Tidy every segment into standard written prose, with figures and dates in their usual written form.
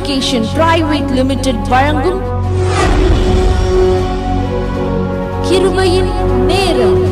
Education private limited வழங்கும் கிருபையின் நேரம்.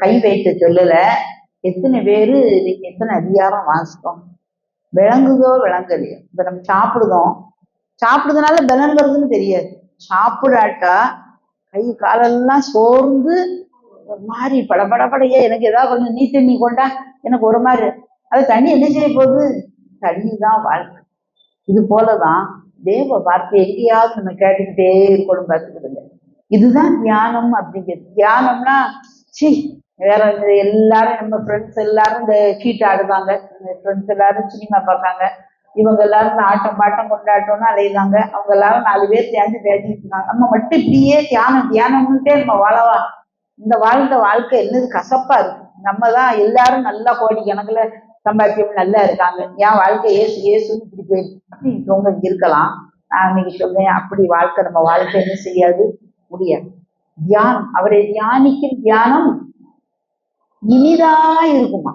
கை வைத்து சொல்லல. எத்தனை பேரு இன்னைக்கு எத்தனை அதிகாரம் வாசித்தோம், விளங்குதோ விளங்கலையோ. இப்ப நம்ம சாப்பிடுறதுனால பலன் வருதுன்னு தெரியாது. சாப்பிடாட்டா கை காலெல்லாம் சோர்ந்து ஒரு மாதிரி படபடப்படையே எனக்கு ஏதாவது கொஞ்சம் நீ தண்ணி கொண்டா எனக்கு ஒரு மாதிரி. அது தண்ணி என்ன செய்ய போகுது? தண்ணி தான் வாழ்க்கை. இது போலதான் தேவ வார்த்தை எங்கேயாவது நம்ம கேட்டுக்கிட்டே இருக்கணும், பார்த்துக்கிடுங்க. இதுதான் தியானம் அப்படிங்கிறது. தியானம்னா வேற எல்லாரும் நம்ம ஃப்ரெண்ட்ஸ் எல்லாரும் இந்த சீட்டு ஆடுவாங்க, ஃப்ரெண்ட்ஸ் எல்லாரும் சினிமா பார்க்காங்க, இவங்க எல்லாரும் ஆட்டம் பாட்டம் கொண்டாட்டம்னு அலையுறாங்க, அவங்க எல்லாரும் 4 பேர் சேர்ந்து பேசிட்டு இருக்காங்க. நம்ம மட்டும் இப்படியே தியானம்னுட்டே நம்ம வாழவா? இந்த வாழ்க்கை என்னது கசப்பா இருக்கு. நம்ம தான் எல்லாரும் நல்லா கோடி கணக்குல சம்பாத்தியம் நல்லா இருக்காங்க, என் வாழ்க்கை ஏசுன்னு இப்படி போயிருக்கு அப்படின்னு இங்க இருக்கலாம். நான் இன்னைக்கு சொல்றேன், அப்படி வாழ்க்கை நம்ம வாழ்க்கை என்ன செய்யாது, முடியாது. தியானம், அவரை தியானிக்கும் தியானம் இனிதா இருக்குமா,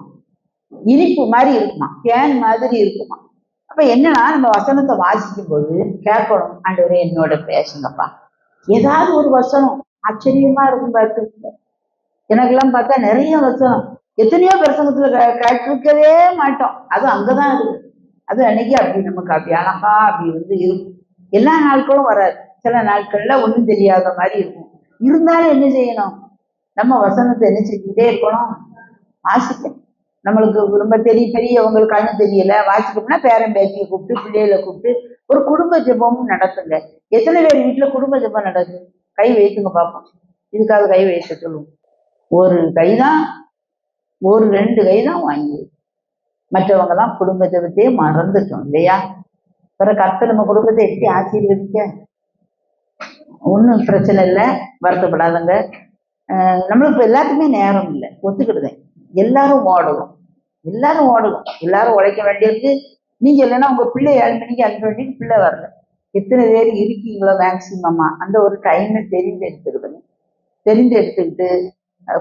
இனிப்பு மாதிரி இருக்குமா, தேன் மாதிரி இருக்குமா. அப்ப என்னன்னா, நம்ம வசனத்தை வாசிக்கும் போது கேட்கணும், ஆண்டவரே என்னோட பேசுங்கப்பா. ஏதாவது ஒரு வசனம் ஆச்சரியமா இருக்கும் பார்த்துருக்க. எனக்கெல்லாம் பார்த்தா நிறைய வசனம் எத்தனையோ பிரசங்கத்துல கேட்டிருக்கவே மாட்டோம். அது அங்கதான் இருக்கு. அது அன்னைக்கு அப்படி நமக்கு அப்படி அழகா அப்படி இருக்கும். எல்லா நாட்களும் வராது, சில நாட்கள்ல ஒண்ணும் தெரியாத மாதிரி இருக்கும். இருந்தாலும் என்ன செய்யணும், நம்ம வசனத்தை என்ன செஞ்சுக்கிட்டே இருக்கணும், வாசிக்கணும். நம்மளுக்கு ரொம்ப பெரியவங்களுக்கு கண்ணு தெரியல, வாசிக்கணும்னா பேரன் பேத்தியை கூப்பிட்டு பிள்ளைகளை கூப்பிட்டு ஒரு குடும்ப ஜெபமும் நடத்துங்க. எத்தனை பேர் வீட்டுல குடும்ப ஜெபம் நடக்குது? கை வைத்துங்க பார்ப்போம். இதுக்காக கை வைக்க சொல்லுவோம். ஒரு கைதான், ஒரு 2 கைதான் வாங்கி, மற்றவங்க தான் குடும்ப ஜெபத்தையே மறந்துட்டோம் இல்லையா? பிற கர்த்தர் நம்ம குடும்பத்தை எப்படி ஆசீர்வதிக்க? ஒன்றும் பிரச்சனை இல்லை, வருத்தப்படாதங்க. நம்மளுக்கு இப்போ எல்லாத்துக்குமே நேரம் இல்லை, ஒத்துக்கிடுதேன். எல்லாரும் ஓடணும், எல்லாரும் உழைக்க வேண்டியிருக்கு. நீங்க இல்லைன்னா உங்க பிள்ளை 7 மணிக்கு 5 மணிக்கு பிள்ளை வரல. எத்தனை பேர் இருக்கீங்களோ மேக்சிமமா அந்த ஒரு டைமை தெரிந்து எடுத்துக்கிட்டு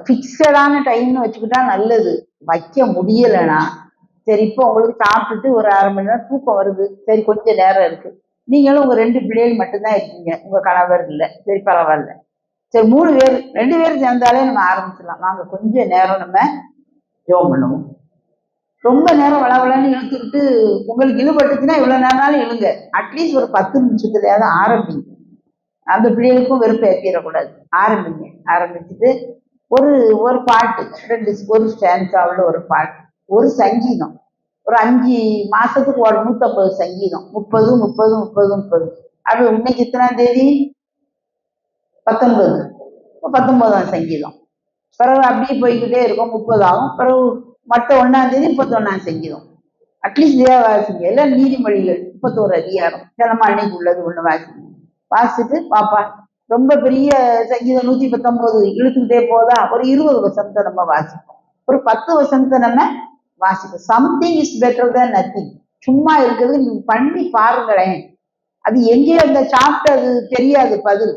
ஃபிக்ஸடான டைம்னு வச்சுக்கிட்டா நல்லது. வைக்க முடியலைன்னா சரி, இப்போ உங்களுக்கு சாப்பிட்டுட்டு ஒரு 1/2 மணி நேரம் தூக்கம் வருது, சரி கொஞ்சம் நேரம் இருக்கு, நீங்களும் உங்க 2 பிள்ளைகள் மட்டும்தான் இருக்கீங்க, உங்க கணவர் இல்லை, சரி பரவாயில்ல, சரி 3 பேர் 2 பேர் சேர்ந்தாலே நம்ம ஆரம்பிச்சிடலாம். வாங்க கொஞ்சம் நேரம் நம்ம ஜெபம் பண்ணுவோம். ரொம்ப நேரம் வளவளன்னு இழுத்துக்கிட்டு உங்களுக்கு இழுபட்டுச்சுன்னா இவ்வளவு நேரம்னாலும் இழுங்க. அட்லீஸ்ட் ஒரு 10 நிமிஷத்துலயாவது ஆரம்பிங்க. அந்த பிள்ளைகளுக்கும் வெறுப்பு ஏற்றிடக்கூடாது. ஆரம்பிச்சுட்டு ஒரு பாட்டு, ஒரு ஸ்டான்ஸாவில் ஒரு பாட்டு, ஒரு சங்கீதம், ஒரு 5 மாசத்துக்கு ஒரு 150 சங்கீதம், 30 அது இன்னைக்கு எத்தனாம் தேதி? 19ஆம் சங்கீதம். பிறகு அப்படியே போய்கிட்டே இருக்கும், 30 ஆகும். பிறகு மற்ற 1ஆம் தேதி 31ஆம் சங்கீதம். அட்லீஸ்ட் வாசிங்க. எல்லாம் நீதிமொழிகள் 31 அதிகாரம், சிலமா அன்னைக்கு உள்ளது ஒண்ணு வாசிச்சுட்டு பாப்பா. ரொம்ப பெரிய சங்கீதம் 119 இழுத்துக்கிட்டே போதா, ஒரு 20 வசனத்தை நம்ம வாசிப்போம், ஒரு 10 வசனத்தை நம்ம வாசிப்போம். Something is better than nothing. சும்மா இருக்கிறது நீங்க பண்ணி பாருங்களேன். அது எங்கேயோ அந்த சாப்பிட்டது தெரியாது பதில்,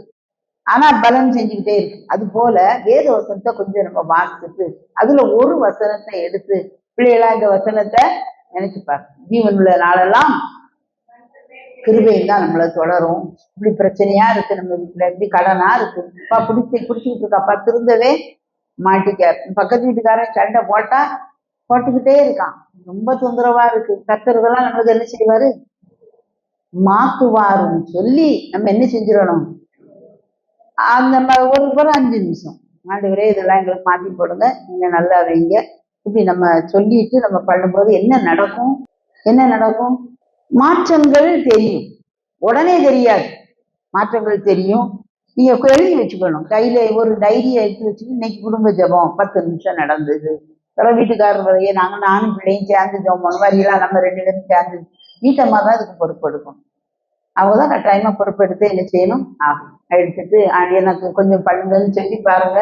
ஆனா பலன் செஞ்சுக்கிட்டே இருக்கு. அது போல வேத வசனத்தை கொஞ்சம் நம்ம வாசிச்சுட்டு அதுல ஒரு வசனத்தை எடுத்து பிள்ளைகளா இந்த வசனத்தை நினைச்சுப்பாரு. ஜீவன் உள்ள நாளெல்லாம் கிருபையும் தான் நம்மளை தொடரும். இப்படி பிரச்சனையா இருக்கு நம்ம வீட்டுல, இப்படி கடனா இருக்கு, அப்பா பிடிச்சிக்கிட்டு இருக்காப்பா, திருந்தவே மாட்டிக்க. பக்கத்து வீட்டுக்காரன் சண்டை போட்டுக்கிட்டே இருக்கான், ரொம்ப தொந்தரவா இருக்கு. கத்துறதெல்லாம் நம்மளுக்கு என்ன செய்வாரு, மாத்துவாருன்னு சொல்லி நம்ம என்ன செஞ்சிடணும், அந்த ஒரு 5 நிமிஷம் ஆண்டவரே இதெல்லாம் எங்களுக்கு மாத்தி போடுங்க, நீங்க நல்லா வைங்க, இப்படி நம்ம சொல்லிட்டு நம்ம பண்ணும்போது என்ன நடக்கும், மாற்றங்கள் தெரியும். உடனே தெரியாது, மாற்றங்கள் தெரியும். நீங்க எழுதி வச்சுக்கணும், கையில ஒரு டைரியை எடுத்து வச்சுட்டு இன்னைக்கு குடும்ப ஜபம் 10 நிமிஷம் நடந்தது. சில வீட்டுக்காரர் வரையே நானும் பிள்ளையும் சேர்ந்து ஜபம் மாதிரிலாம் நம்ம 2 பேரும் சேர்ந்து வீட்டம்மா தான் இதுக்கு பொறுப்பெடுக்கணும். அவங்கதான் கட்டாயமா பொறுப்பெடுத்து என்ன செய்யணும், எடுத்துட்டு எனக்கு கொஞ்சம் பண்ணுங்கன்னு சொல்லி பாருங்க,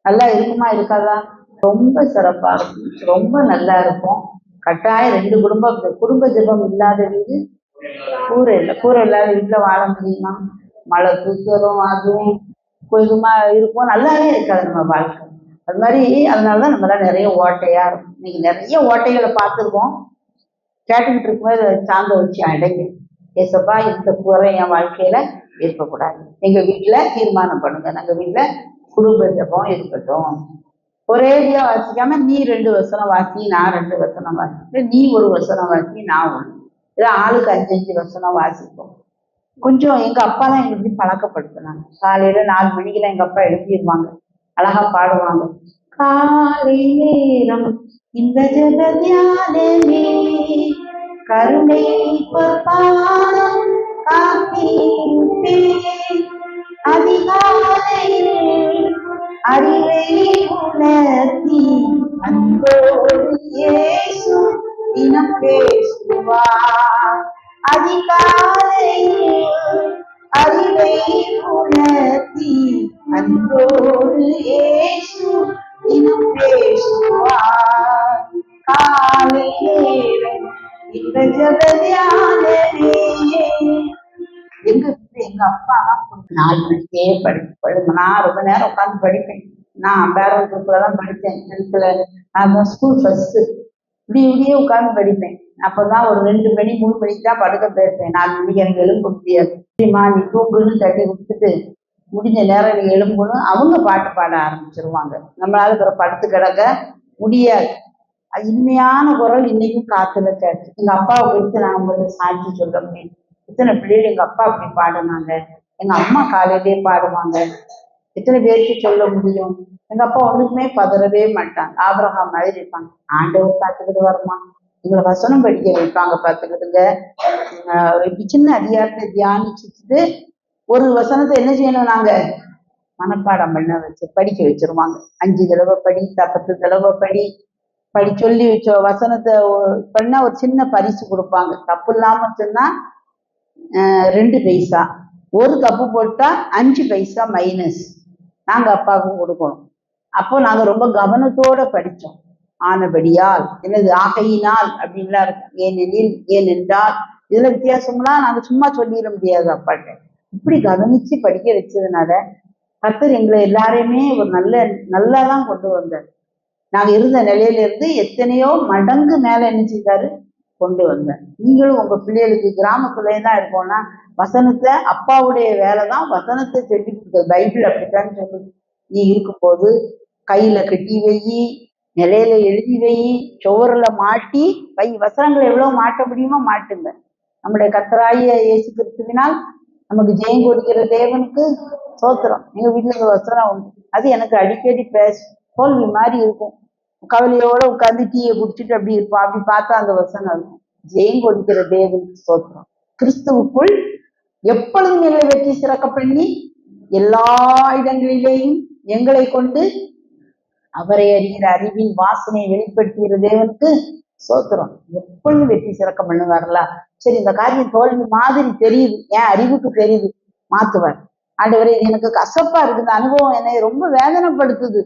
நல்லா இருக்குமா இருக்காதா, ரொம்ப சிறப்பா இருக்கும், ரொம்ப நல்லா இருக்கும். கட்டாயம் 2 குடும்ப ஜபம் இல்லாத வீடு கூரை இல்லாத வீட்டுல வாழ முடியுமா, மழை தூக்கரும் அதுவும் கொஞ்சமா இருக்கும், நல்லாவே இருக்காது நம்ம வாழ்க்கை. அது மாதிரி அதனாலதான் நம்மளால நிறைய ஓட்டையா இருக்கும். இன்னைக்கு நிறைய ஓட்டைகளை பார்த்துருக்கோம். கேட்டுக்கிட்டு இருக்கும்போது சாந்த வச்சு அடைங்க, ஏசப்பா இந்த குறை என் வாழ்க்கையில இருக்கக்கூடாது. எங்க வீட்டுல தீர்மானம் பண்ணுங்க, நாங்க வீட்டுல குடும்ப ஜபம் இருக்கட்டும். ஒரேடியா வாசிக்காம நீ 2 வசனம் வாசி, நான் 2 வசனம் வாசி, நீ ஒரு வசனம் வாசி, நான் 1, இல்லை ஆளுக்கு 5 வசனம் வாசிப்போம். கொஞ்சம் எங்க அப்பாலாம் எங்களுக்கு பழக்கப்படுத்தினாங்க. காலையில 4 மணிக்கெல்லாம் எங்க அப்பா எழுப்பிடுவாங்க, அழகா பாடுவாங்க. காலை நேரம் இந்த ஜெப தியானமே கருணை பாதம் காத்திருப்பேன், அதிகாலையில் அறிவை உணர்த்தி அன்போடு இயேசு தினம் பேசுவார். அதிகாலையில் அறிவை உணர்த்தி அன்போடு இயேசு தினம் பேசுவார். காலை நேரம் இந்த ஜெப தியானமே. எங்க அப்பா 4 மணிக்கே படிப்பு, நான் ரொம்ப நேரம் உட்காந்து படிப்பேன். நான் பேரல் குரூப்லதான் படித்தேன், 10th. நான் ஸ்கூல் ஃபர்ஸ்ட். இப்படியே உட்காந்து படிப்பேன். அப்பதான் ஒரு 2 மணி 3 மணிக்கு தான் படுக்க போயிருப்பேன். 4 மணிக்கு எனக்கு எழும்ப முடியாது. சரிம்மா நீ தூங்குன்னு தட்டி கொடுத்துட்டு முடிஞ்ச நேரம் நீ எழும்புன்னு அவங்க பாட்டு பாட ஆரம்பிச்சிருவாங்க. நம்மளால அப்புறம் படுத்து கிடக்க முடியாது. அது இனிமையான குரல் இன்னைக்கும் காத்துல கேட்டு. எங்க அப்பாவை குறித்து நான் உங்களுக்கு சாட்சி சொல்ல முடியும். எத்தனை பிள்ளைகள் எங்க அப்பா அப்படி பாடுனாங்க, எங்க அம்மா காலையிலே பாடுவாங்க, எத்தனை பேருக்கு சொல்ல முடியும். எங்க அப்பா ஒண்ணுக்குமே பதறவே மாட்டாங்க, ஆபிரகாம் மாதிரி இருப்பாங்க. ஆண்டவர் பார்த்துக்கிட்டு வருமா, எங்களை வசனம் படிக்க வைப்பாங்க, பார்த்துக்கிட்டுங்க. சின்ன அதிகாரத்தை தியானிச்சுட்டு ஒரு வசனத்தை என்ன செய்யணும், நாங்க மனப்பாடம் பண்ண வச்சு படிக்க வச்சிருவாங்க. 5 தடவை படி, 10 தடவை படி சொல்லி வச்ச வசனத்தை பண்ணா ஒரு சின்ன பரிசு கொடுப்பாங்க. தப்பு இல்லாம சொன்னா 2 பைசா, ஒரு தப்பு போட்டா 5 பைசா மைனஸ் நாங்க அப்பாவுக்கும் கொடுக்கணும். அப்போ நாங்க ரொம்ப கவனத்தோட படிச்சோம். ஆனபடியால் என்னது, ஆகையினால் அப்படின்லாம் இருக்கும், ஏனெனில், ஏனென்றால், இதுல வித்தியாசம்லாம் நாங்க சும்மா சொல்லிட முடியாது. அப்பாட்ட இப்படி கவனிச்சு படிக்க வச்சதுனால கர்த்தர் எங்களை எல்லாரையுமே ஒரு நல்லாதான் கொண்டு வந்தார். நாங்க இருந்த நிலையில இருந்து எத்தனையோ மடங்கு மேல என்ன செய்தாரு, கொண்டு வந்தார். நீங்களும் உங்க பிள்ளைகளுக்கு கிராமத்துலதான் இருக்கோம்னா வசனத்தை, அப்பாவுடைய வேலைதான் வசனத்தை சொல்லி கொடுத்தது. பைபிள் அப்படித்தான் சொல்லுது. நீ இருக்கும்போது கையில கட்டி வை, நிலையில எழுதி வை, சுவரில் மாட்டி வை. வசனங்களை எவ்வளவு மாட்ட முடியுமோ மாட்டுங்க. நம்முடைய கர்த்தராகிய இயேசு கிறிஸ்துவினால் நமக்கு ஜெயம் கொடுக்கிற தேவனுக்கு சோத்திரம். எங்க வீட்டுல இந்த வசனம் உண்டு, அது எனக்கு அடிக்கடி தோல்வி மாதிரி இருக்கும். கவலையோட உட்காந்து டீயை குடிச்சிட்டு அப்படி இருப்போம். அப்படி பார்த்தா அந்த வசனம் இருக்கும், ஜெயம் கொடுக்கிற தேவனுக்கு சோத்திரம், கிறிஸ்துவுக்குள் எப்பொழுதும் எங்களை வெற்றி சிறக்க பண்ணி எல்லா இடங்களிலேயும் எங்களை கொண்டு அவரை அறிகிற அறிவின் வாசனை வெளிப்படுத்துகிற தேவனுக்கு சோத்திரம். எப்பொழுதும் வெற்றி சிறக்க பண்ணுவார்களா? சரி, இந்த காரியம் தோல்வி மாதிரி தெரியுது, என் அறிவுக்கு தெரியுது, மாத்துவார். ஆண்டவரே இது எனக்கு கசப்பா இருக்குது, அனுபவம் என்னை ரொம்ப வேதனைப்படுத்துது,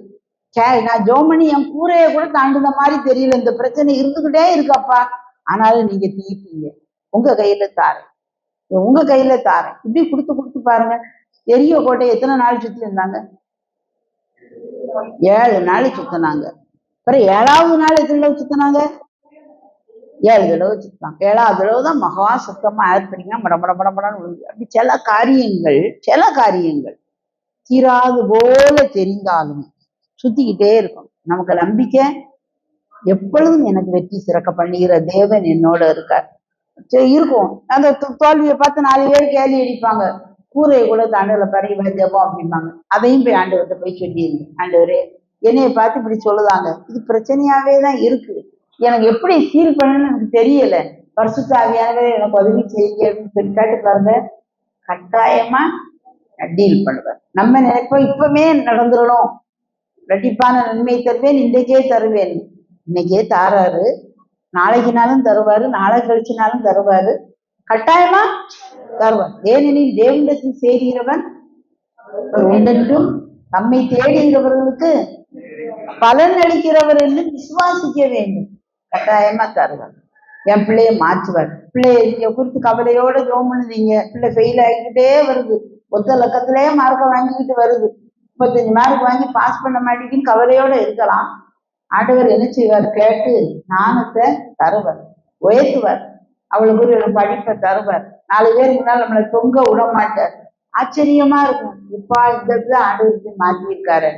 நான் ஜோமணி என் கூரையை கூட தாண்டுன மாதிரி தெரியல, இந்த பிரச்சனை இருந்துகிட்டே இருக்கப்பா, ஆனாலும் நீங்க தீர்ப்பீங்க. உங்க கையில தாரேன், உங்க கையில தாரேன். இப்படி கொடுத்து கொடுத்து பாருங்க. எரிய கோட்டை எத்தனை நாள் சுத்தி இருந்தாங்க? 7 நாள் சுத்தினாங்க. அப்புறம் 7வது நாள் எத்தனை தடவை சுத்தினாங்க? 7 தடவை சுத்தினாங்க. 7வது தடவை தான் மகா சத்தமா ஆர்ப்பரிங்க மடமடமடமடன்னு விழுந்து. அப்படி சில காரியங்கள் தீராது போல தெரிந்தாலும் சுத்திக்கிட்டே இருக்கும். நமக்கு நம்பிக்கை எப்பொழுதும் எனக்கு வெற்றி சிறக்க பண்ணுகிற தேவன் என்னோட இருக்கார். சரி இருக்கும். அந்த தோல்வியை பார்த்து 4 பேர் கேள்வி அடிப்பாங்க. கூரையை கூட ஆண்டவரை பறவை ஜெபம் அப்படிம்பாங்க. அதையும் போய் ஆண்டவர்கிட்ட போய் சொல்லிடுங்க. ஆண்டவரே என்னைய பார்த்து இப்படி சொல்லுதாங்க, இது பிரச்சனையாவே தான் இருக்கு, எனக்கு எப்படி ஃபீல் பண்ணணும்னு எனக்கு தெரியல, பரிசுத்த ஆவியானவரே எனக்கு உதவி செய்யுங்க அப்படின்னு சொல்லி கேட்டு பாருங்க. கட்டாயமா டீல் பண்ணுவேன். நம்ம நினைப்போம் இப்பவுமே நடந்துடணும், ரெட்டிப்பான நன்மை தருவேன், இன்றைக்கே தருவேன். இன்னைக்கே தாராரு, நாளைக்குனாலும் தருவாரு, நாளை கழிச்சுனாலும் தருவாரு, கட்டாயமா தருவார். ஏனெனில் தேவனிடத்தில் சேர்கிறவன் உண்டென்றும் நம்மை தேடுகிறவர்களுக்கு பலன் அளிக்கிறவர் என்று விசுவாசிக்க வேண்டும். கட்டாயமா தருவார். என் பிள்ளைய மாற்றுவார். பிள்ளைய குறித்து கவலையோட ஜோம் பண்ணுவீங்க. பிள்ளை ஃபெயில் ஆகிக்கிட்டே வருது, ஒத்த லக்கத்திலே மார்க்கை வாங்கிக்கிட்டு வருது, 35 மார்க் வாங்கி பாஸ் பண்ண மாட்டேங்குன்னு கவலையோட இருக்கலாம். ஆண்டவர் என்ன செய்வார்? கேட்டு ஞானத்தை தருவார், உயர்த்துவார், அவளுக்கு ஒரு படிப்பை தருவார். 4 பேர் முன்னால் நம்மளை தொங்க விட மாட்டார். ஆச்சரியமா இருக்கும். இப்பா இந்த இடத்துல ஆண்டவருக்கு மாற்றியிருக்காரு.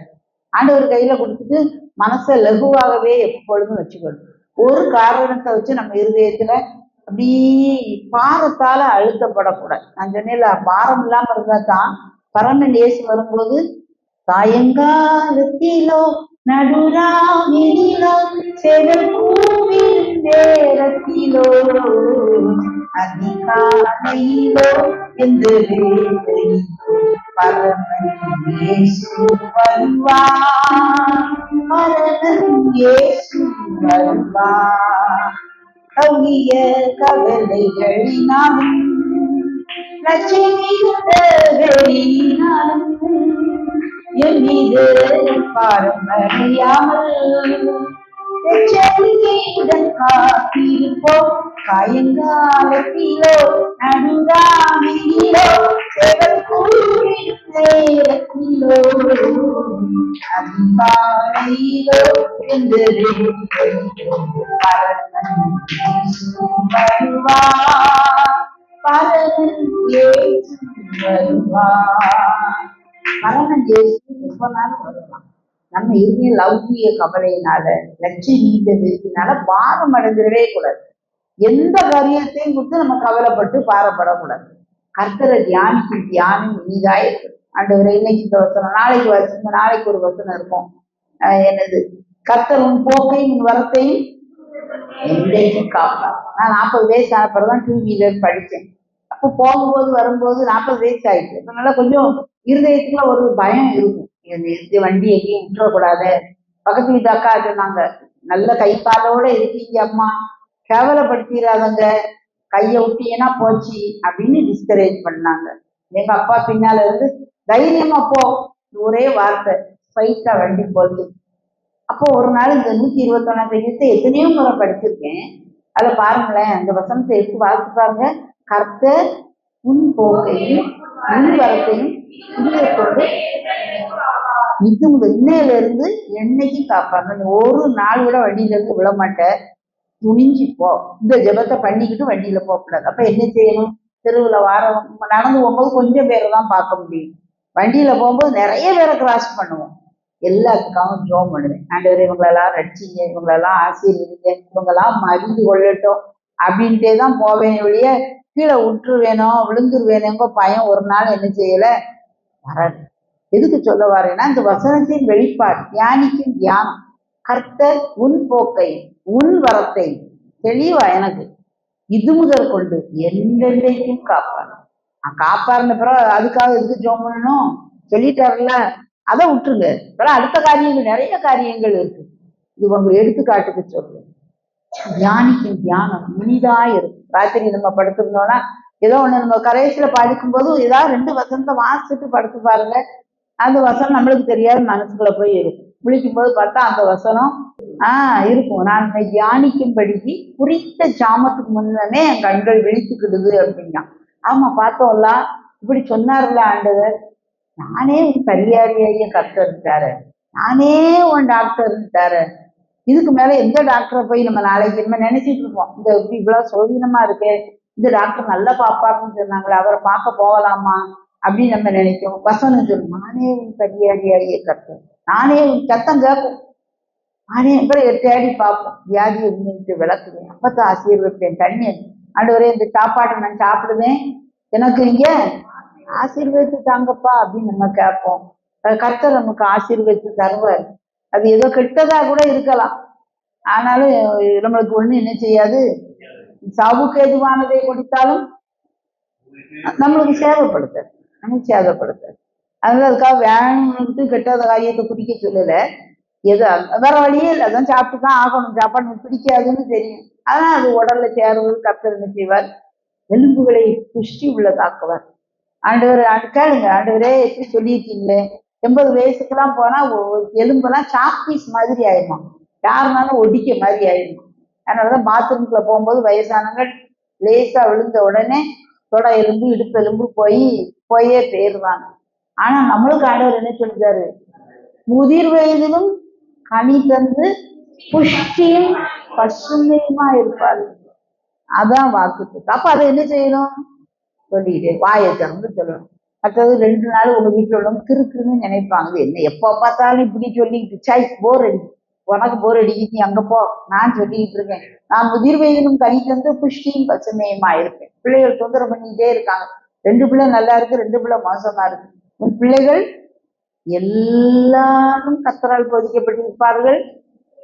ஆண்டவர் கையில கொடுத்துட்டு மனசை லகுவாகவே எப்பொழுதும் வச்சுக்கணும். ஒரு காரணத்தை வச்சு நம்ம இருதயத்துல அப்படி பாரத்தால அழுத்தப்படக்கூடாது. நான் சொன்னேன்ல, பாரம் இல்லாம இருந்தா தான் பரமன் இயேசு வரும்போது சாயங்காலத்திலோ நடுராவிலோ செவல் பூவின் நேரத்திலோ அதிகாலையிலோ எந்த வேளையிலோ பரமன் இயேசு வருவார், பரமன் இயேசு வருவார். கவிய கவலைகளினாலும் லட்சுமிந்த வெளியினாலும் என் மீது பாரம்பரியாமல் எச்சரிக்கையுடன் காத்திருப்போம். சாயங்காலத்திலோ நடுராவிலோ செவல் பூவின் நேரத்திலோ அதிகாலையிலோ எந்த வேளையிலோ பரமன் இயேசு வருவார், பரமன் இயேசு வருவார். பரமன் இயேசு ரொம்ப நாளும் வருவான். நம்ம இருந்த லௌகிய கவலையினால, லட்சிய வீட்டினால பாரம் அடைஞ்சிடவே கூடாது. எந்த காரியத்தையும் கொடுத்து நம்ம கவலைப்பட்டு பாரப்படக்கூடாது. கர்த்தரை தியானிக்கும் தியானம் இனிதாய் இருக்கு. ஆண்டவரே இன்னைக்கு இந்த வசனம், நாளைக்கு வசனம், நாளைக்கு ஒரு வசனம் இருக்கும். என்னது? கர்த்தர் உன் போக்கையும் உன் வரத்தையும் என்றைக்கும் காப்பார். நான் 40 வயசு ஆனப்பறதான் 2 வீலர் படித்தேன். அப்போ போகும்போது வரும்போது 40 வயசு ஆயிடுச்சு. அதனால கொஞ்சம் இருதயத்துல ஒரு பயம் இருக்கும். வண்டி எங்கேயும் விட்டுறக்கூடாது. பக்கத்து வீட்டு அக்கா சொன்னாங்க, நல்ல கை காலோட இருக்கீங்க அம்மா, கேவலப்படுத்திடாதங்க, கையை விட்டீங்கன்னா போச்சு அப்படின்னு டிஸ்கரேஜ் பண்ணாங்க. எங்க அப்பா பின்னால இருந்து தைரியமா போ, ஒரே வார்த்தை, ஸ்ட்ரைட்டா வண்டி போச்சு. அப்போ ஒரு நாள் இந்த 121 தைரியத்தை எத்தனையோ முறை படிச்சிருக்கேன். அதை பாருங்களேன், அந்த வசனத்தை எடுத்து வாசித்து பாருங்க. கர்த்தர் உன் போக்கையும் உன் வரத்தையும் கொண்டு இது இன்னையில இருந்து என்னைக்கும் காப்பாங்க. ஒரு நாள் கூட வண்டியில இருந்து விழ மாட்டேன், துணிஞ்சு போ. இந்த ஜெபத்தை பண்ணிக்கிட்டு வண்டியில போகக்கூடாது. அப்ப என்ன செய்யணும்? தெருவுல நடந்து போகும்போது கொஞ்சம் பேரை தான் பார்க்க முடியும். வண்டியில போகும்போது நிறைய பேரை கிராஸ் பண்ணுவோம். எல்லாத்துக்காகவும் ஜோம் பண்ணுவேன். ஆண்டவரே இவங்களெல்லாம் ரட்சிங்க, இவங்களெல்லாம் ஆசீர்வதிங்க, இவங்கெல்லாம் மறிந்து கொள்ளட்டும் அப்படின்ட்டே தான் போவேன். ஒழிய கீழே விட்டுருவேணும், விழுந்துருவேணுங்க பயம் ஒரு நாள் என்ன செய்யல வராது. எதுக்கு சொல்ல வரேன்னா, இந்த வசனத்தின் வெளிப்பாடு, தியானிக்கும் தியானம். கர்த்தர் உன் போக்கை உன் வரத்தை தெளிவா எனக்கு இது முதல் கொண்டு என்றென்றைக்கும் காப்பார். காப்பாருன்னு பிறகு அதுக்காக எதுக்கு ஜோம் பண்ணணும்? சொல்லிட்டாருல, அதை விட்டுருங்க. இப்பெல்லாம் அடுத்த காரியங்கள் நிறைய காரியங்கள் இருக்கு. இது உங்க எடுத்துக்காட்டுக்கு சொல்றேன். தியானிக்கும் தியானம் இனிதா இருக்கும். ராத்திரி நம்ம படுத்திருந்தோம்னா ஏதோ ஒண்ணு நம்ம கரைசியில படிக்கும் போது ஏதாவது 2 வசனத்தை வாசிச்சுட்டு படுத்து பாருங்க. அந்த வசனம் நம்மளுக்கு தெரியாது, மனசுக்குள்ள போய் இருக்கும். விழிக்கும் போது பார்த்தா அந்த வசனம் இருக்கும். நான் உன்னை தியானிக்கும்படிக்கு குறித்த ஜாமத்துக்கு முன்னமே என் கண்கள் விழித்துக்கிடுது அப்படின்னா. ஆமா பார்த்தோம்ல, இப்படி சொன்னார்ல ஆண்டவர். நானே உன் பரிகாரியாகிய கர்த்தர் இருக்காரு, நானே உன் டாக்டர் இருக்காரு. இதுக்கு மேல எந்த டாக்டரை போய் நம்ம நாளைக்கு நம்ம நினைச்சிட்டு இருப்போம், இந்த இவ்வளவு சோதீனமா இருக்கு, இந்த டாக்டர் நல்லா பாப்பாருன்னு சொன்னாங்களே, அவரை பார்க்க போகலாமா அப்படின்னு நம்ம நினைக்கும். வசனம் சொல்லும், நானே உன் பரிகாரியாகிய கர்த்தர், நானே உன் சத்தம் கேட்கும், நானே தேடி பார்ப்போம், வியாதி இருந்துட்டு விளக்குவேன், அப்பதான் ஆசீர்வதிப்பேன். தண்ணி ஆண்டவரே இந்த சாப்பாட்டை நான் சாப்பிடுவேன், எனக்கு இங்க ஆசீர்வதித்து தாங்கப்பா அப்படின்னு நம்ம கேட்போம். கர்த்தர் நமக்கு ஆசீர்வதித்து தருவார். அது ஏதோ கெட்டதா கூட இருக்கலாம், ஆனாலும் நம்மளுக்கு ஒண்ணு என்ன செய்யாது, சாவுக்கு எதுவானதை கொடுத்தாலும் நம்மளுக்கு சேவைப்படுத்தாது, நமக்கு சேவைப்படுத்தாது. அதனால அதுக்காக வேணும்னு கெட்டாத காரியத்தை குடிக்க சொல்லல, எது வேற வழியே இல்லை, அதான் சாப்பிட்டு தான் ஆகணும், சாப்பாடு பிடிக்காதுன்னு தெரியும். அதனால அது உடல்ல சேருவது கர்த்தர் என்ன செய்வார், எலும்புகளை புஷ்டி உள்ளதாக்குவார். ஆண்டவர் கேளுங்க, ஆண்டவரே எப்படி சொல்லியிருக்கீங்களே, 80 வயசுக்கெல்லாம் போனா எலும்பெல்லாம் சாப்பீஸ் மாதிரி ஆயிடுமா, யாருனாலும் ஒடிக்க மாதிரி ஆயிடுமா. அதனாலதான் பாத்ரூம்குள்ள போகும்போது வயசானவங்க லேசா விழுந்த உடனே தொட எலும்பு இடுப்பு எலும்பு போயே போயிடுவாங்க. ஆனா நம்மளுக்கு ஆண்டவர் என்ன சொல்லிட்டாரு, முதிர் வயதிலும் கனி தந்து புஷ்டியும் பசுமையுமா இருப்பாரு. அதான் வாக்கு. அப்ப அதை என்ன செய்யணும், சொல்லிட்டு வாயை திறந்து சொல்லணும். மற்றது 2 நாள் உங்க வீட்டுல உள்ளவங்க கிறுக்குன்னு நினைப்பாங்க, என்ன எப்ப பார்த்தாலும் இப்படி சொல்லிக்கிட்டு, சாய் போர் அடி, உனக்கு போர் அடிக்கிட்டு நீ அங்க போ, நான் சொல்லிக்கிட்டு இருக்கேன், நான் முதிர் வயதிலும் கனி தந்து புஷ்டியும் பசுமையுமா இருப்பேன். பிள்ளைகள் தொந்தரவு பண்ணிக்கிட்டே இருக்காங்க, 2 பிள்ளை நல்லா இருக்கு, 2 பிள்ளை மோசமா இருக்கு. உன் பிள்ளைகள் எல்லாரும் கர்த்தரால் போதிக்கப்பட்டிருப்பார்கள்.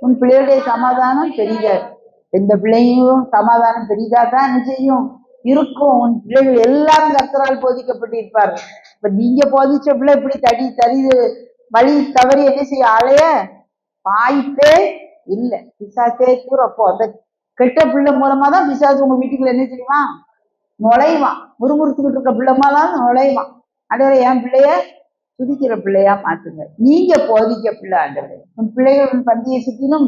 உன் பிள்ளைகளுடைய சமாதானம் பெரிதா, எந்த பிள்ளையும் சமாதானம் பெரிதா தான் என்ன செய்யும் இருக்கும். உன் பிள்ளைகள் எல்லாரும் கர்த்தரால் போதிக்கப்பட்டிருப்பார்கள். இப்ப நீங்க போதிச்ச பிள்ளை இப்படி தரிது வழி தவறி என்ன செய்ய அலைய வாய்ப்பே இல்லை. பிசாசே கூறப்போ அந்த கெட்ட பிள்ளை மூலமா தான் பிசாசு உங்க வீட்டுக்குள்ள என்ன செய்வான், நுழைவான். முறுமுறுத்துக்கிட்டு இருக்க பிள்ளைமா தான் நுழைவான். ஆண்டவரே என் பிள்ளைய துதிக்கிற பிள்ளையா மாத்துங்க, நீங்க போதிக்க பிள்ளை. ஆண்டவரே உன் பிள்ளைகள் பந்தியை சுற்றிலும்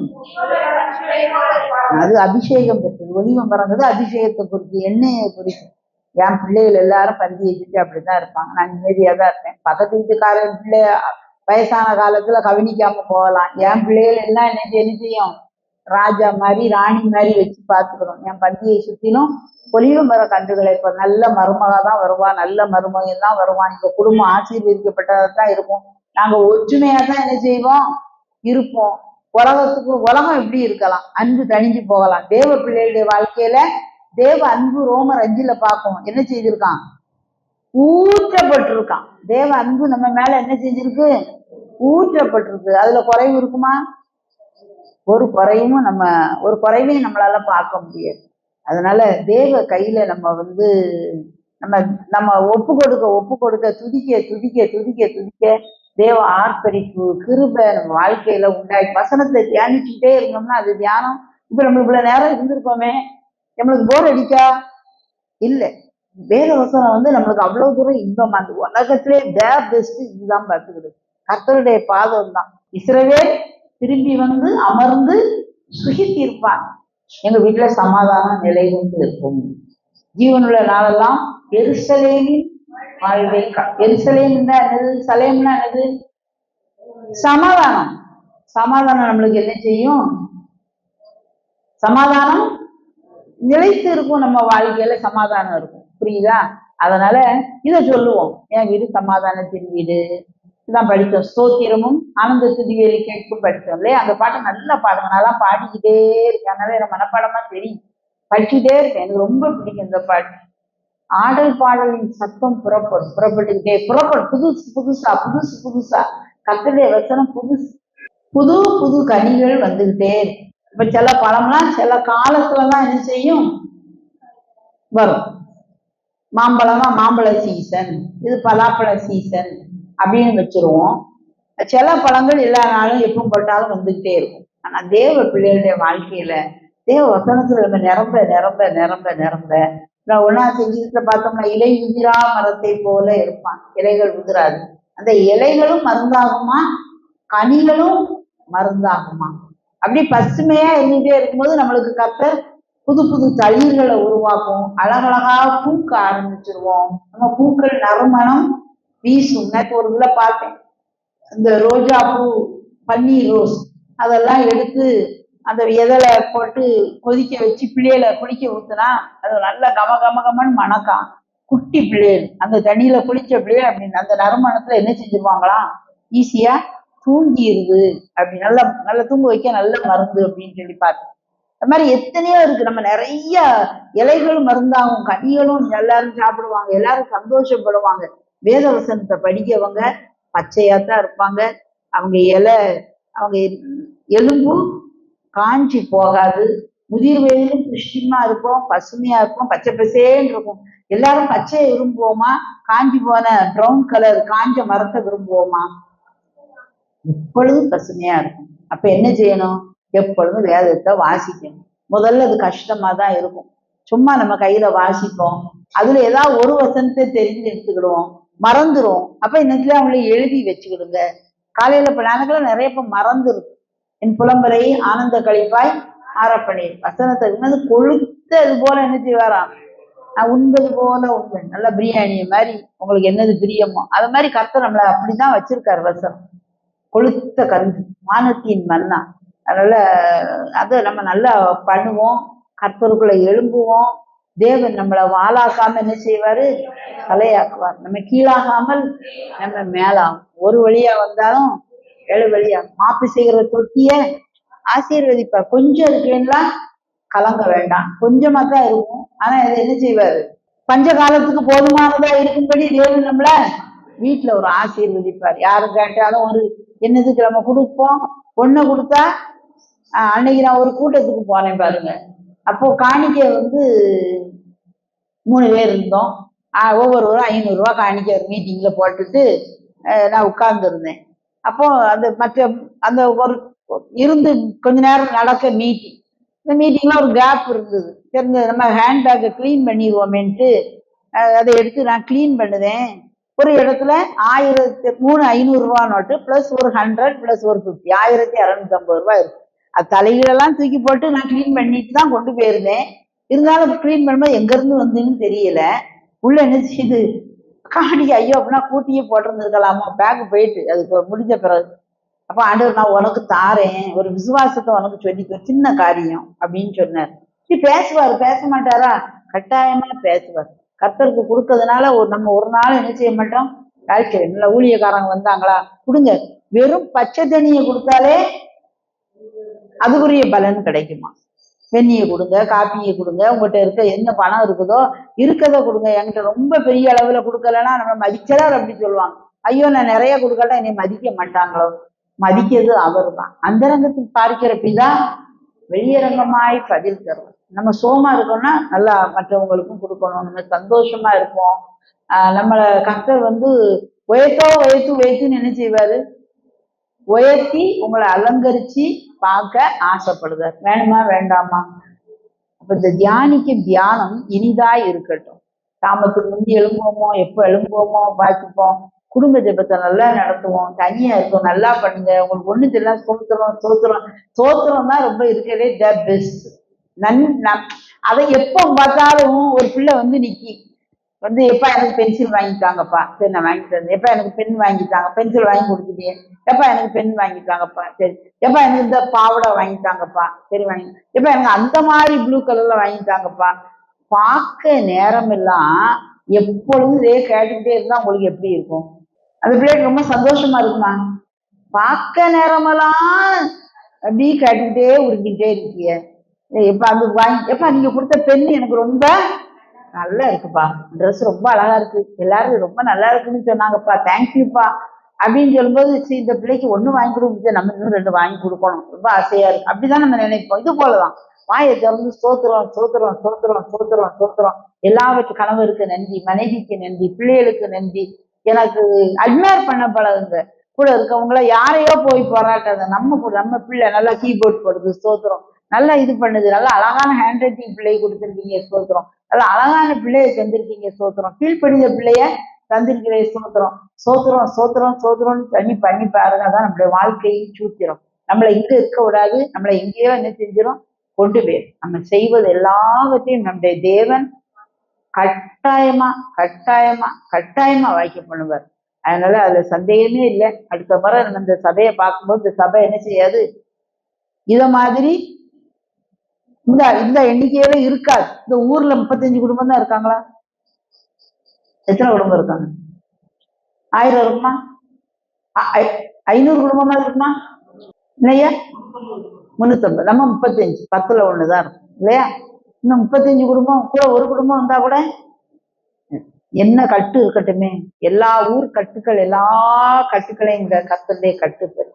அது அபிஷேகம் பெற்றது, ஒளிவம் பறந்தது அபிஷேகத்தை குறித்து, எண்ணெயை குறித்து. என் பிள்ளைகள் எல்லாரும் பந்தியை சுற்றி அப்படிதான் இருப்பாங்க, நான் நிம்மதியா தான் இருப்பேன். பக்கத்து வீட்டுக்காரன் பிள்ளை வயசான காலத்துல கவனிக்காம போகலாம், என் பிள்ளைகள் எல்லாம் என்ன செய்யும், ராஜா மாதிரி ராணி மாதிரி வச்சு பார்த்துக்கிறோம். என் பந்தியை சுற்றிலும் பொலிவு மர கன்றுகளை, இப்ப நல்ல மருமகா தான் வருவான், நல்ல மருமகன் தான் வருவான், இந்த குடும்பம் ஆசீர்வதிக்கப்பட்டதான் இருக்கும், நாங்க ஒற்றுமையா தான் என்ன செய்வோம் இருப்போம். உலகம் எப்படி இருக்கலாம், அன்பு தணிஞ்சு போகலாம். தேவ பிள்ளைகளுடைய வாழ்க்கையில தேவ அன்பு ரோமர் 5 பார்ப்போம், என்ன செய்திருக்கான், ஊற்றப்பட்டிருக்கான். தேவ அன்பு நம்ம மேல என்ன செஞ்சிருக்கு, ஊற்றப்பட்டிருக்கு. அதுல குறைவு இருக்குமா, ஒரு குறைவையும் நம்மளால பார்க்க முடியாது. அதனால தேவ கையில நம்ம நம்ம ஒப்பு கொடுக்க துதிக்க தேவ ஆர்ப்பரிப்பு கிருபை நம்ம வாழ்க்கையில உண்டாக்கி வசனத்தை தியானிச்சுட்டே இருந்தோம்னா அது தியானம். இப்ப நம்ம இவ்வளவு நேரம் இருந்திருக்கோமே, நம்மளுக்கு போர் அடிக்கா இல்லை. வேத வசனம் நம்மளுக்கு அவ்வளவு தூரம் இன்பம். அந்த உலகத்திலே பெஸ்ட் இதுதான் பார்த்துக்கிடுது, கர்த்தருடைய பாதம் தான். இஸ்ரவேல் திரும்பி அமர்ந்து சுகித்திருப்பான். எங்க வீட்டுல சமாதானம் நிலை கொண்டு இருக்கும். ஜீவனுள்ள நாளெல்லாம் எருசலேமின் வாழ்வை. எருசலேம்னா என்னது, சலேம்னா என்னது, சமாதானம். சமாதானம் நம்மளுக்கு என்ன செய்யும், சமாதானம் நிலைத்து இருக்கும். நம்ம வாழ்க்கையில சமாதானம் இருக்கும், புரியுதா? அதனால இதை சொல்லுவோம், என் வீடு சமாதானத்தின் வீடு. இதான் படித்தோம், ஸ்தோத்திரமும் ஆனந்த துதிவேலி கேட்கும் படித்தோம் இல்லையா? அந்த பாட்டை நல்லா பாடுங்க, நல்லா பாடிக்கிட்டே இருக்கேன், அதனால எனக்கு மனப்பாடமா தெரியும், படிச்சுட்டே இருக்கேன், எனக்கு ரொம்ப பிடிக்கும் இந்த பாட்டு. ஆடல் பாடலின் சத்தம் புறப்பட்டுக்கிட்டே புதுசா கர்த்தருடைய வசனம் புது கனிகள் வந்துகிட்டே இருக்கு. இப்ப சில பழம்லாம் சில காலத்துலதான் என்ன செய்யும் வரும். மாம்பழமா மாம்பழ சீசன், இது பலாப்பழ சீசன் அப்படின்னு வச்சிருவோம். சில பழங்கள் எல்லா நாளும் எப்பவும் போட்டாலும் வந்துகிட்டே இருக்கும். ஆனா தேவ பிள்ளைகளுடைய வாழ்க்கையில தேவ வசனத்துல நம்ம நிரம்ப நிரம்ப நிரம்ப நிரம்ப ஒன்னா செஞ்சு பார்த்தோம்னா இலை உதிரா மரத்தை போல இருப்பான். இலைகள் உதிராது, அந்த இலைகளும் மருந்தாகுமா, கனிகளும் மருந்தாகுமா. அப்படி பசுமையா இருந்துட்டே இருக்கும்போது நம்மளுக்கு கர்த்தர் புது புது தளிர்களை உருவாக்கும். அழகழகா பூக்க ஆரம்பிச்சிருவோம். நம்ம பூக்கள் நறுமணம் வீசும். நேற்று ஒரு இதுல பார்த்தேன், இந்த ரோஜா பூ, பன்னீர் ரோஸ், அதெல்லாம் எடுத்து அந்த எதலை போட்டு கொதிக்க வச்சு பிள்ளைகளை குளிக்க ஊத்துனா அது நல்ல கம கம கமன்னு மணக்காம். குட்டி பிள்ளைகள் அந்த தண்ணியில குளிச்ச பிள்ளைகள் அப்படின்னு அந்த நறுமணத்துல என்ன செஞ்சிருவாங்களாம், ஈஸியா தூங்கிடுது. அப்படி நல்லா நல்லா தூங்க வைக்க நல்ல மருந்து அப்படின்னு சொல்லி பார்த்தேன். அது மாதிரி எத்தனையோ இருக்கு. நம்ம நிறைய இலைகளும் மருந்தாகும், கனிகளும் எல்லாரும் சாப்பிடுவாங்க, எல்லாரும் சந்தோஷப்படுவாங்க. வேத வசனத்தை படிக்கவங்க பச்சையாத்தான் இருப்பாங்க. அவங்க அவங்க எலும்பு காஞ்சி போகாது. முதிர் வயதிலும் புஷ்டிமா இருப்போம், பசுமையா இருப்போம், பச்சை பசேன்னு இருக்கும். எல்லாரும் பச்சையை விரும்புவோமா, காஞ்சி போன ப்ரௌன் கலர் காஞ்ச மரத்தை விரும்புவோமா? எப்பொழுதும் பசுமையா இருக்கும். அப்ப என்ன செய்யணும், எப்பொழுதும் வேதத்தை வாசிக்கணும். முதல்ல அது கஷ்டமா தான் இருக்கும். சும்மா நம்ம கையில வாசிப்போம், அதுல ஏதாவது ஒரு வசனத்தை தெரிஞ்சு எடுத்துக்கிடுவோம், மறந்துடும். அப்ப இன்னைக்குல அவங்களை எழுதி வச்சுக்கிடுங்க. காலையில இப்ப நாளைக்கெல்லாம் நிறைய மறந்துடும். என் புலம்பலை ஆனந்த கழிப்பாய் ஆரப்பணி வசனத்தை இன்னது கொளுத்தது போல என்ன செய்வாராம், நான் உண்பது போல உண்மை. நல்ல பிரியாணிய மாதிரி உங்களுக்கு என்னது பிரியமோ அது மாதிரி கர்த்தர் நம்மளை அப்படிதான் வச்சிருக்காரு. வசனம் கொளுத்த கருது, வானத்தின் மன்னா. அதனால அதை நம்ம நல்லா பண்ணுவோம், கர்த்தருக்குள்ள எழும்புவோம். தேவன் நம்மளை வாழாக்காம என்ன செய்வாரு, தலையாக்குவார். நம்ம கீழாகாமல் நம்ம மேலாகும். ஒரு வழியா வந்தாலும் 7 வழியா. மாப்பு செய்கிற தொட்டிய ஆசீர்வதிப்பார். கொஞ்சம் இருக்கேன்னா கலங்க வேண்டாம், கொஞ்சமா தான் இருக்கும். ஆனா இதை என்ன செய்வாரு, பஞ்ச காலத்துக்கு போதுமானதா இருக்கும்படி தேவன் நம்மள வீட்டுல ஒரு ஆசீர்வதிப்பார். யாரு கேட்டாலும் ஒரு என்னதுக்கு நம்ம கொடுப்போம். ஒண்ணு கொடுத்தா அன்னைக்கு நான் ஒரு கூட்டத்துக்கு போனேன் பாருங்க. அப்போ காணிக்க 3 பேர் இருந்தோம். ஒவ்வொருவரும் 500 ரூபா காணிக்க ஒரு மீட்டிங்ல போட்டுட்டு நான் உட்கார்ந்து இருந்தேன். அப்போ அந்த ஒரு இருந்து கொஞ்ச நேரம் நடக்க மீட்டிங். இந்த மீட்டிங்ல ஒரு கேப் இருந்தது. தெரிஞ்ச நம்ம ஹேண்ட்பேக்கை கிளீன் பண்ணிடுவோமேன்ட்டு அதை எடுத்து நான் கிளீன் பண்ணுதேன். ஒரு இடத்துல 500 ரூபா நோட்டு பிளஸ் ஒரு 100 பிளஸ் ஒரு 50, 1250 ரூபாய் இருக்கு. அது தலையிலெல்லாம் தூக்கி போட்டு நான் கிளீன் பண்ணிட்டு தான் கொண்டு போயிருந்தேன். இருந்தாலும் கிளீன் பண்ணும்போது எங்க இருந்து வந்துன்னு தெரியல. உள்ள என்ன செய்யுது, காணிக்க ஐயோ அப்படின்னா கூட்டியே போட்டிருந்துருக்கலாமா, பேக்கு போயிட்டு அது முடிஞ்ச பிறகு. அப்ப ஆண்டவர் நான் உனக்கு தாரேன், ஒரு விசுவாசத்தை உனக்கு சொல்லிக்க, சின்ன காரியம் அப்படின்னு சொன்னார். பேசுவார், பேச மாட்டாரா? கட்டாயமா பேசுவார். கர்த்தருக்கு கொடுக்கறதுனால நம்ம ஒரு நாள் என்ன செய்ய மாட்டோம். நல்ல ஊழியக்காரங்க வந்தாங்களா கொடுங்க, வெறும் பச்சை தண்ணியை கொடுத்தாலே அதுக்குரிய பலன் கிடைக்குமா? வெந்நியை கொடுங்க, காப்பியை கொடுங்க, உங்கள்கிட்ட இருக்க என்ன பணம் இருக்குதோ இருக்கதை கொடுங்க. என்கிட்ட ரொம்ப பெரிய அளவுல கொடுக்கலன்னா நம்ம மதிக்கிறார் அப்படி சொல்லுவாங்க. ஐயோ நான் நிறைய கொடுக்கல என்னை மதிக்க மாட்டாங்களோ? மதிக்கிறது அவர் தான். அந்தரங்கத்தில் பார்க்கிற பிதா வெளியரங்கமாய் பதில் தரும். நம்ம சோமா இருக்கோம்னா நல்லா மற்றவங்களுக்கும் கொடுக்கணும். நம்ம சந்தோஷமா இருப்போம். நம்மளை கர்த்தர் உயர்த்துன்னு என்ன செய்வாரு, உயர்த்தி உங்களை அலங்கரிச்சு பார்க்க ஆசைப்படுவார். வேணுமா வேண்டாமா? அப்ப இந்த தியானம் இனிதாய் இருக்கட்டும். தாமத்துக்கு முந்தி எழும்புவோமோ, எப்ப எழும்புவோமோ பார்த்துப்போம். குடும்ப ஜெபத்தை நல்லா நடத்துவோம். தனியா இருக்கும், நல்லா பண்ணுங்க. உங்களுக்கு ஒண்ணு தெரியல, சோத்திரம் தான் ரொம்ப இருக்கிறதே த பெஸ்ட். அதை எப்ப பார்த்தாலும் ஒரு பிள்ளை நிக்கி எப்ப எனக்கு பென்சில் வாங்கிட்டாங்கப்பா, சரி நான் வாங்கி தரேன். எப்ப எனக்கு பென் வாங்கிட்டாங்க, பென்சில் வாங்கி கொடுத்துட்டேன். எப்ப எனக்கு பென் வாங்கிட்டாங்கப்பா, சரி. எப்ப எனக்கு இந்த பாவடை வாங்கிட்டாங்கப்பா, சரி வாங்கி. எப்ப எனக்கு அந்த மாதிரி ப்ளூ கலர்ல வாங்கிட்டாங்கப்பா. பார்க்க நேரம் எல்லாம் எப்பொழுதும் இதே கேட்டுக்கிட்டே இருந்தா உங்களுக்கு எப்படி இருக்கும்? அந்த பிள்ளைக்கு ரொம்ப சந்தோஷமா இருக்குமா? பார்க்க நேரமெல்லாம் அப்படி கேட்டுக்கிட்டே உருக்கிட்டே இருக்கீங்க. எப்ப அது எப்ப நீங்க கொடுத்த பெண் எனக்கு ரொம்ப நல்லா இருக்குப்பா, ட்ரெஸ் ரொம்ப அழகா இருக்கு, எல்லாரும் ரொம்ப நல்லா இருக்குன்னு சொன்னாங்கப்பா, தேங்க்யூப்பா அப்படின்னு சொல்லும்போது இந்த பிள்ளைக்கு 1 வாங்கி கொடுக்க நம்ம இன்னும் 2 வாங்கி கொடுக்கணும், ரொம்ப ஆசையா இருக்கு. அப்படிதான் நம்ம நினைப்போம். இது போலதான் வாயை திறந்து சோத்திரம். எல்லாவற்று கணவருக்கு நன்றி, மனைவிக்கு நன்றி, பிள்ளைகளுக்கு நன்றி. எனக்கு அட்மையர் பண்ண பழகுங்க. கூட இருக்கவங்கள யாரையோ போய் போராட்டாத, நம்ம பிள்ளை நல்லா கீபோர்ட் போடுது, ஸ்தோத்திரம். நல்லா இது பண்ணுது, நல்லா அழகான ஹேண்ட் ரைட்டிங் பிள்ளையை கொடுத்துருக்கீங்க, ஸ்தோத்திரம். நல்லா அழகான பிள்ளைய தந்திருக்கீங்க, ஸ்தோத்திரம். கீழ்ப்படிந்த பிள்ளைய தந்திருக்கிறேன், ஸ்தோத்திரம். சோத்திரம் தண்ணி பண்ணி பாருங்க. அதான் நம்மளுடைய வாழ்க்கையை சூத்திரம். நம்மளை இங்க இருக்க விடாது, நம்மளை எங்கேயோ என்ன செஞ்சிடும், கொண்டு போயிடும். நம்ம செய்வது எல்லாவற்றையும் நம்முடைய தேவன் கட்டாயமா கட்டாயமா கட்டாயமா வாய்க்க பண்ணுவார். அதனால அதுல சந்தேகமே இல்லை. அடுத்த முறை நம்ம இந்த சபையை பார்க்கும்போது இந்த சபை என்ன செய்யாது, இத மாதிரி இந்த இந்த எண்ணிக்கையில இருக்காது. இந்த ஊர்ல 35 குடும்பம் தான் இருக்காங்களா? எத்தனை குடும்பம் இருக்காங்க? 1000 இருக்குமா? 500 குடும்பமா இருக்குமா? இல்லையா? 350. நம்ம 35, 10ல் 1 தான் இருக்கும் இல்லையா? இன்னும் 35 குடும்பம் கூட ஒரு குடும்பம் வந்தா கூட என்ன கட்டு இருக்கட்டுமே, எல்லா ஊர் கட்டுக்கள் எல்லா கட்டுக்களையும் இந்த கர்த்தருடைய கட்டுக்கள்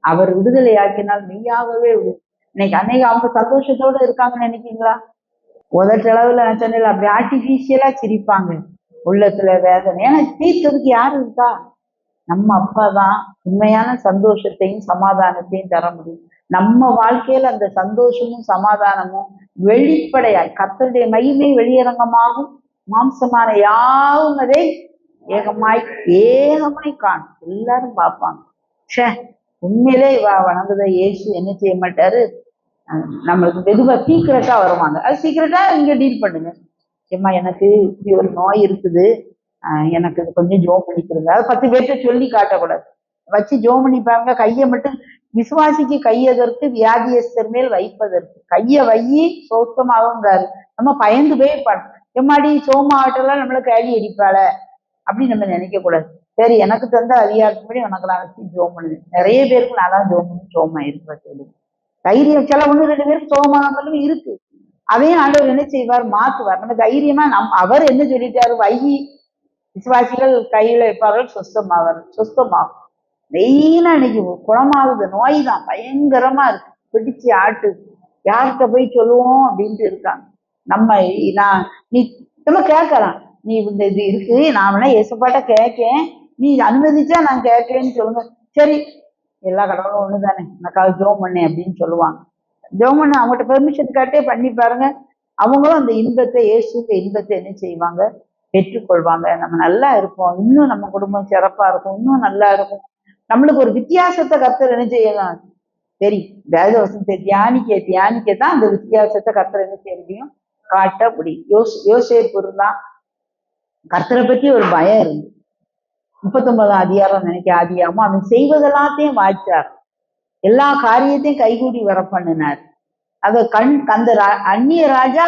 அவர் விடுதலை ஆக்கினால் மெய்யாகவே இன்னைக்கு அன்னைக்கு அவங்க சந்தோஷத்தோட இருக்காங்கன்னு நினைக்கிறீங்களா? உதட்டளவுல நான் சொன்னேன், அப்படி ஆர்டிபிஷியலா சிரிப்பாங்க, உள்ளத்துல வேதனை. ஏன்னா தீர்த்ததுக்கு யாரு இருக்கா? நம்ம அப்பா தான் உண்மையான சந்தோஷத்தையும் சமாதானத்தையும் தர முடியும். நம்ம வாழ்க்கையில அந்த சந்தோஷமும் சமாதானமும் வெளிப்படையாய் கர்த்தருடைய மகிமை வெளியரங்கமாகும், மாம்சமான யாவும் அதை ஏகமாய் காணும். எல்லாரும் பார்ப்பாங்க, ச்சே உண்மையிலே வணங்குத இயேசு என்ன செய்ய மாட்டாரு, நம்மளுக்கு மெதுவா சீக்கிரட்டா வருவாங்க. அது சீக்கிரட்டா நீங்க டீல் பண்ணுங்க. ஏம்மா எனக்கு இப்படி ஒரு நோய் இருக்குது, எனக்கு கொஞ்சம் ஜோம் பண்ணிக்கிறங்க. அதை 10 பேர்கிட்ட சொல்லி காட்டக்கூடாது, வச்சு ஜோம் பண்ணிப்பாங்க. கையை மட்டும் விசுவாசிக்கு கையதற்கு வியாதியஸ்தர் மேல் வைப்பதற்கு, கையை வையி சோத்தமாகுங்காரு. நம்ம பயந்து போய் எம்மாடி சோமாவட்டெல்லாம் நம்மள கேள்வி அடிப்பாள அப்படின்னு நம்ம நினைக்க கூடாது. சரி எனக்கு தந்த அதிகாரத்துப்படி உனக்கு நான் வச்சு ஜோம் பண்ணுவேன். நிறைய பேருக்கு நான் தான் ஜோம் பண்ணி சோமா இருப்பேன். தைரியம் சில 1-2 பேருக்கு சோமானங்களும் இருக்கு. அதையும் ஆண்டவர் என்ன செய்வார், மாத்துவார். நம்ம தைரியமா அவர் என்ன சொல்லிட்டாரு, வையி விசுவாசிகள் கையில வைப்பார்கள் சொஸ்தமாகும். மெயினா இன்னைக்கு குணமாகுது நோய் தான் பயங்கரமா இருக்கு, பிடிச்சு ஆட்டு, யார்கிட்ட போய் சொல்லுவோம் அப்படின்ட்டு இருக்காங்க. நீ நம்ம கேட்கலாம், நீ இந்த இது இருக்கு, நான் வேணா ஏசப்பாட்ட கேட்கேன், நீ அனுமதிச்சா நான் கேட்கேன்னு சொல்லுங்க. சரி எல்லா கடவுளும் ஒண்ணுதானே, எனக்காக ஜோம் பண்ணேன் அப்படின்னு சொல்லுவாங்க. ஜோம் பண்ண அவங்ககிட்ட பெர்மிஷன் கேட்டே பண்ணி பாருங்க. அவங்களும் அந்த இன்பத்தை, இயேசுக்கு இன்பத்தை என்ன செய்வாங்க, பெற்றுக்கொள்வாங்க. நம்ம நல்லா இருப்போம், இன்னும் நம்ம குடும்பம் சிறப்பா இருக்கும், இன்னும் நல்லா இருக்கும். நம்மளுக்கு ஒரு வித்தியாசத்தை கர்த்தர் என்ன செய்யலாம், சரி வேதவசனத்தை தியானிக்கத்தான் அந்த வித்தியாசத்தை கர்த்தர் என்ன செய்ய முடியும், காட்ட முடியும். யோசேப்பு இருந்தான், கர்த்தரை பற்றி ஒரு பயம் இருந்து 39ஆம் அதிகாரம் நினைக்க ஆதியாம அவன் செய்வதெல்லாத்தையும் வாய்ச்சார், எல்லா காரியத்தையும் கைகூடி வர பண்ணினார். அத அந்த அந்நிய ராஜா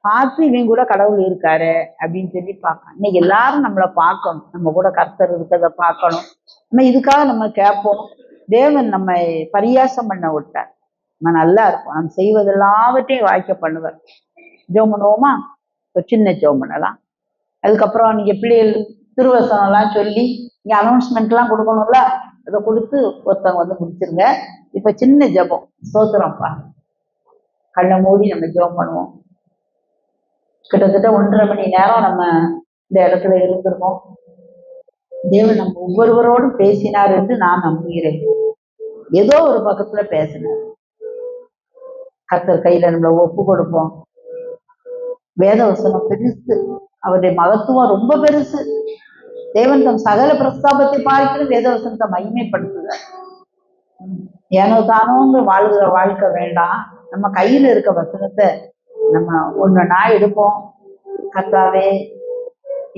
பார்த்து இவன் கூட கடவுள் இருக்காரு அப்படின்னு சொல்லி பார்க்கான். இன்னைக்கு எல்லாரும் நம்மளை பார்க்கணும், நம்ம கூட கர்த்தர் இருக்கிறத பார்க்கணும். நம்ம இதுக்காக நம்ம கேட்போம். தேவன் நம்ம பரியாசம் பண்ண விட்டார், நம்ம நல்லா இருக்கும், நம்ம செய்வதெல்லாவற்றையும் வாய்க்க பண்ணுவார். ஜோம் பண்ணுவோமா? ஒரு சின்ன ஜோம் பண்ணலாம். அதுக்கப்புறம் நீங்க பிள்ளைகள் திருவசனம் எல்லாம் சொல்லி நீங்க அனௌன்ஸ்மெண்ட் எல்லாம் கொடுக்கணும்ல, அதை கொடுத்து ஒருத்தவங்க வந்து முடிச்சிருங்க. இப்ப சின்ன ஜபம், ஸ்தோத்திரம்ப்பா, கண்ணை மூடி நம்ம ஜபம் பண்ணுவோம். கிட்டத்தட்ட 1.5 மணி நேரம் நம்ம இந்த இடத்துல இருந்திருக்கோம். தேவன் நம்ம ஒவ்வொருவரோடும் பேசினார் என்று நான் நம்புகிறேன். ஏதோ ஒரு பக்கத்துல பேசினார். கர்த்தர் கையில நம்மள ஒப்பு கொடுப்போம். வேதவசனம் பெருசு, அவருடைய மகத்துவம் ரொம்ப பெருசு. தேவன் தம் சகல பிரஸ்தாபத்தை பார்க்கிற வேதவசனத்தை மகிமைப்படுத்துகிறார். ஏனோ தானோங்க வாழ்கிற வாழ்க்கை வேண்டாம், நம்ம கையில இருக்க வசனத்தை நம்ம ஒன்னா எடுப்போம். கர்த்தாவே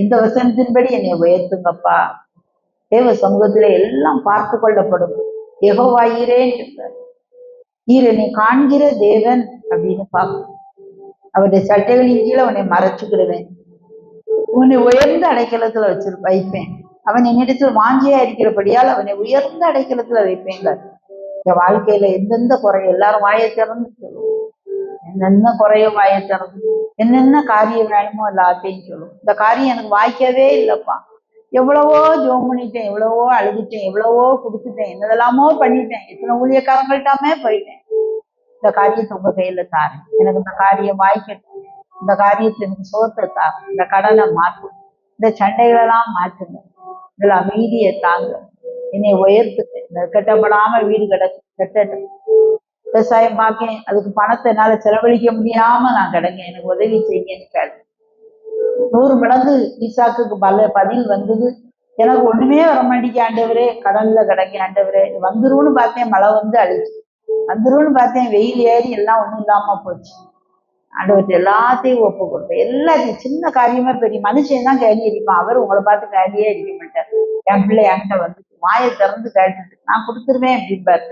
இந்த வசனத்தின்படி என்னை உயர்த்துங்கப்பா. தேவ சமூகத்துல எல்லாம் பார்த்து கொள்ளப்படும். யெகோவாயிரேன் நீர் என்னை காண்கிற தேவன் அப்படின்னு பார்ப்போம். அவருடைய சட்டைகளின் கீழே உன்னை மறைச்சுக்கிடுவேன், உன்னை உயர்ந்த அடைக்கலத்துல வைப்பேன். அவன் என்னிடத்தில் வாஞ்சியா இருக்கிறபடியால் அவனை உயர்ந்த அடைக்கலத்துல வைப்பேங்க. இந்த வாழ்க்கையில எந்தெந்த குறை, எல்லாரும் வாயை திறந்து சொல்லுவோம், என்னென்ன குறைய வாயை திறந்து, என்னென்ன காரியம் வேணுமோ எல்லாத்தையும் சொல்லுவோம். இந்த காரியம் எனக்கு வாய்க்கவே இல்லைப்பா, எவ்வளவோ ஜோம் பண்ணிட்டேன், எவ்வளவோ அழுதுட்டேன், எவ்வளவோ கொடுத்துட்டேன், என்னதெல்லாமோ பண்ணிட்டேன், எத்தனை ஊழியக்காரங்கள்ட்டாமே போயிட்டேன். இந்த காரியத்தை உங்க கையில தாரேன், எனக்கு இந்த காரியம் வாய்க்கட்டும், இந்த காரியத்துல எனக்கு சோத்தை தாரு, இந்த கடனை மாற்றும், இந்த சண்டைகளெல்லாம் மாற்றுங்க, இதுல அமைதியை தாங்க, என்னை உயர்த்துட்டு கட்டப்படாம வீடு கட்டட்டும். விவசாயம் பார்க்கேன், அதுக்கு பணத்தை என்னால செலவழிக்க முடியாம நான் கிடங்க, எனக்கு உதவி செய்யுங்கன்னு கேட்டேன். 100 மடங்கு ஈசாக்குக்கு பதில் வந்தது. எனக்கு ஒண்ணுமே வர மாட்டேங்க ஆண்டவரே, கடல்ல கிடக்க ஆண்டவரே. வந்துரும்னு பார்த்தேன், மழை வந்து அழிச்சு. வந்துரும்னு பார்த்தேன், வெயில் ஏறி எல்லாம் ஒண்ணும் இல்லாம போச்சு. ஆண்டவர்கிட்ட எல்லாத்தையும் ஒப்பு கொடுப்பேன். எல்லாத்தையும் சின்ன காரியமா பெரிய மனுஷன் தான் கேள்வி அடிப்பான். அவர் உங்களை பார்த்து கேள்வியே அடிக்க மாட்டார். என் பிள்ளை என்கிட்ட வந்து வாயை திறந்து கேட்டுட்டு நான் கொடுத்துருவேன் அப்படிம்பார்.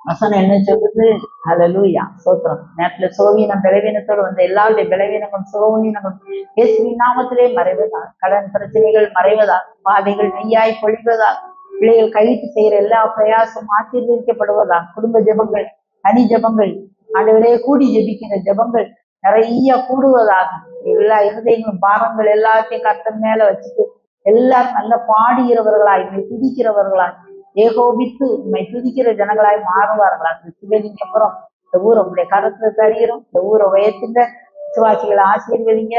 வசனம் என்ன சொல்லுது? ஹல்லேலூயா, ஸ்தோத்திரம். நேரத்துல சோவீனம் பலவீனத்தோடு வந்த எல்லாருடைய பலவீனங்களும் சோவீனங்களும் இயேசுவின் நாமத்திலே மறைவதா, கடன் பிரச்சனைகள் மறைவதா, பாதைகள் நெய்யாய் பொழிவதா, பிள்ளைகள் கைட்டு செய்யற எல்லா பிரயாசம் ஆசீர்வதிக்கப்படுவதா, குடும்ப ஜெபங்கள், தனி ஜெபங்கள், ஆண்டவரே கூடி ஜெபிக்கிற ஜெபங்கள் நிறைய கூடுவதாக, எல்லா இருதயங்களும் பாரங்கள் எல்லாத்தையும் கர்த்தர் மேல வச்சுட்டு எல்லாரும் நல்ல பாடுகிறவர்களாய் துதிக்கிறவர்களாய் ஏகோபித்து உண்மை துதிக்கிற ஜனங்களாய் மாறுவார்களா. இந்த சிவலிங்கபுரம் இந்த ஊரை உங்களுடைய கரத்துல தருகிறோம். இந்த ஊரை உயர்த்துங்க, விசுவாசிகளை ஆசீர்வதிங்க,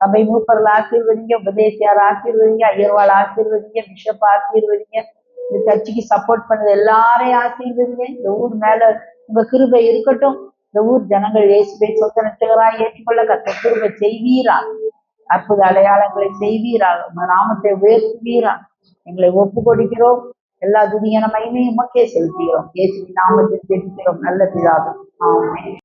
சபை மூப்பர்கள் ஆசீர்வதிங்க, உபதேசியார் ஆசீர்வதிங்க, ஐயர்வாள் ஆசீர்வதிங்க, பிஷப் ஆசீர்வதிங்க, இந்த சர்ச்சுக்கு சப்போர்ட் பண்ணது எல்லாரையும் ஆசீர்வதிங்க. இந்த ஊர் மேல உங்க கிருபை இருக்கட்டும். இந்த ஊர் ஜனங்கள் இயேசுவை சொந்த ரட்சகராய் ஏற்றுக்கொள்ள கர்த்தர் கிருபை செய்வீராக. அற்புத அடையாளங்களை செய்வீராக. உங்க நாமத்தை உயர்த்துவீராக. எங்களை ஒப்பு கொடுக்கிறோம். எல்லா துதியான மகிமையும் உமக்கே செலுத்துகிறோம். இயேசுவின் நாமத்தில் ஜெபிக்கிறோம் நல்ல பிதாவே. ஆமென்.